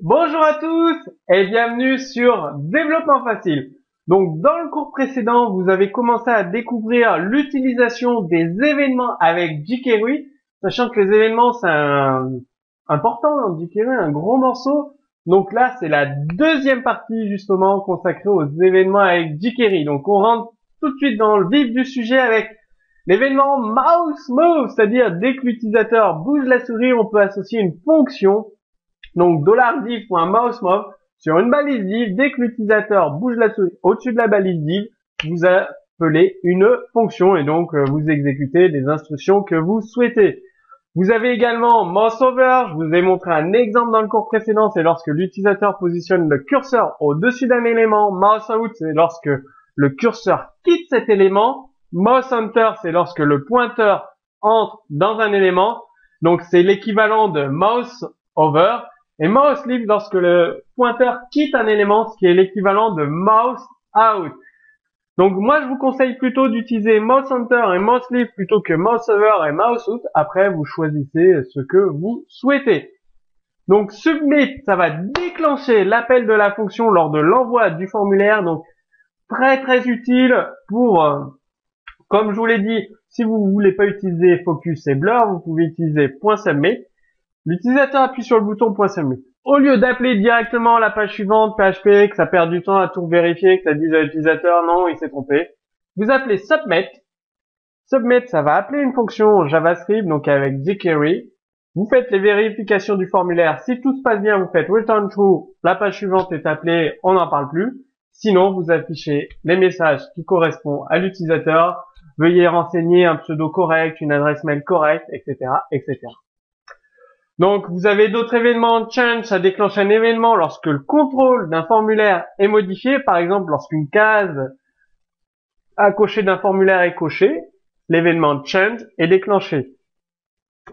Bonjour à tous et bienvenue sur Développement Facile. Donc dans le cours précédent, vous avez commencé à découvrir l'utilisation des événements avec jQuery, sachant que les événements c'est important dans jQuery, un gros morceau. Donc là, c'est la deuxième partie justement consacrée aux événements avec jQuery. Donc on rentre tout de suite dans le vif du sujet avec l'événement mouse move, c'est-à-dire dès que l'utilisateur bouge la souris, on peut associer une fonction. Donc $div.mouseMove sur une balise div, dès que l'utilisateur bouge la souris au-dessus de la balise div, vous appelez une fonction et donc vous exécutez des instructions que vous souhaitez. Vous avez également mouseover, je vous ai montré un exemple dans le cours précédent, c'est lorsque l'utilisateur positionne le curseur au-dessus d'un élément. Mouseout, c'est lorsque le curseur quitte cet élément. Mousehunter, c'est lorsque le pointeur entre dans un élément. Donc c'est l'équivalent de mouseover. Et mouse leave lorsque le pointeur quitte un élément, ce qui est l'équivalent de mouse out. Donc moi je vous conseille plutôt d'utiliser mouse hunter et mouse leave plutôt que mouse over et mouse out. Après vous choisissez ce que vous souhaitez. Donc submit, ça va déclencher l'appel de la fonction lors de l'envoi du formulaire. Donc très utile pour, comme je vous l'ai dit, si vous voulez pas utiliser focus et blur, vous pouvez utiliser .submit. L'utilisateur appuie sur le bouton .submit. Au lieu d'appeler directement la page suivante, PHP, que ça perd du temps à tout vérifier, que ça dise à l'utilisateur non, il s'est trompé, vous appelez submit. Submit, ça va appeler une fonction JavaScript, donc avec jQuery. Vous faites les vérifications du formulaire. Si tout se passe bien, vous faites return true. La page suivante est appelée, on n'en parle plus. Sinon, vous affichez les messages qui correspondent à l'utilisateur. Veuillez renseigner un pseudo correct, une adresse mail correcte, etc., etc. Donc, vous avez d'autres événements. Change, ça déclenche un événement lorsque le contrôle d'un formulaire est modifié. Par exemple, lorsqu'une case à cocher d'un formulaire est cochée, l'événement change est déclenché.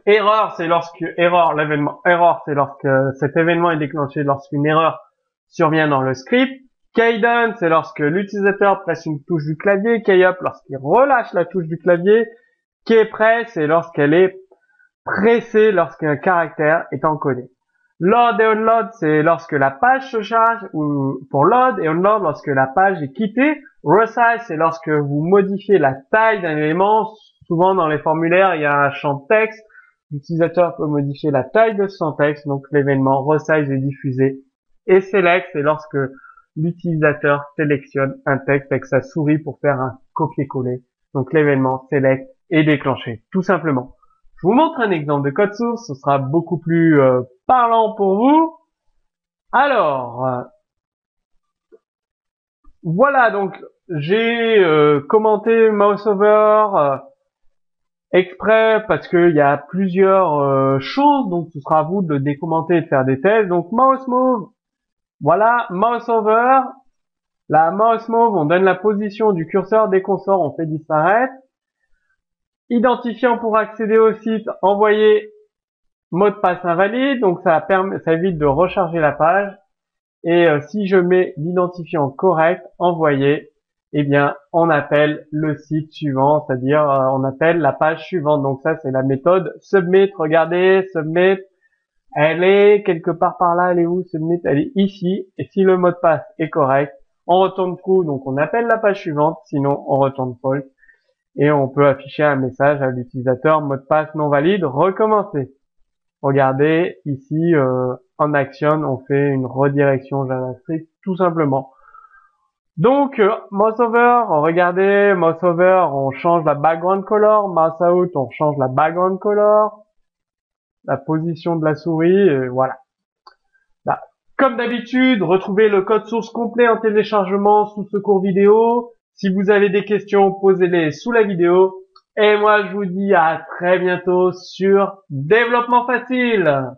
Error, c'est lorsque l'événement error, c'est lorsque cet événement est déclenché lorsqu'une erreur survient dans le script. Keydown, c'est lorsque l'utilisateur presse une touche du clavier. Keyup, lorsqu'il relâche la touche du clavier. Keypress, c'est lorsqu'elle est pressé lorsqu'un caractère est encodé. Load et unload, c'est lorsque la page se charge, ou pour load et unload lorsque la page est quittée. Resize, c'est lorsque vous modifiez la taille d'un élément. Souvent dans les formulaires, il y a un champ texte. L'utilisateur peut modifier la taille de son texte, donc l'événement resize est diffusé. Et select, c'est lorsque l'utilisateur sélectionne un texte avec sa souris pour faire un copier-coller. Donc l'événement select est déclenché, tout simplement. Je vous montre un exemple de code source, ce sera beaucoup plus parlant pour vous. Alors, voilà, donc j'ai commenté mouseover exprès parce qu'il y a plusieurs choses, donc ce sera à vous de décommenter et de faire des tests. Donc mouse move, voilà, mouseover. La mouse move, on donne la position du curseur, dès qu'on sort, on fait disparaître. Identifiant pour accéder au site, envoyer mot de passe invalide, donc ça évite de recharger la page. Et si je mets l'identifiant correct, envoyer, eh bien on appelle le site suivant, c'est-à-dire on appelle la page suivante. Donc ça c'est la méthode submit. Regardez, submit, elle est quelque part par là, elle est où submit? Elle est ici. Et si le mot de passe est correct, on retourne true, donc on appelle la page suivante, sinon on retourne false. Et on peut afficher un message à l'utilisateur, mot de passe non valide, recommencer. Regardez, ici, en action, on fait une redirection JavaScript, tout simplement. Donc, mouseover, regardez, mouseover, on change la background color, mouseout, on change la background color, la position de la souris, et voilà. Là. Comme d'habitude, retrouvez le code source complet en téléchargement sous ce cours vidéo. Si vous avez des questions, posez-les sous la vidéo. Et moi, je vous dis à très bientôt sur Développement Facile.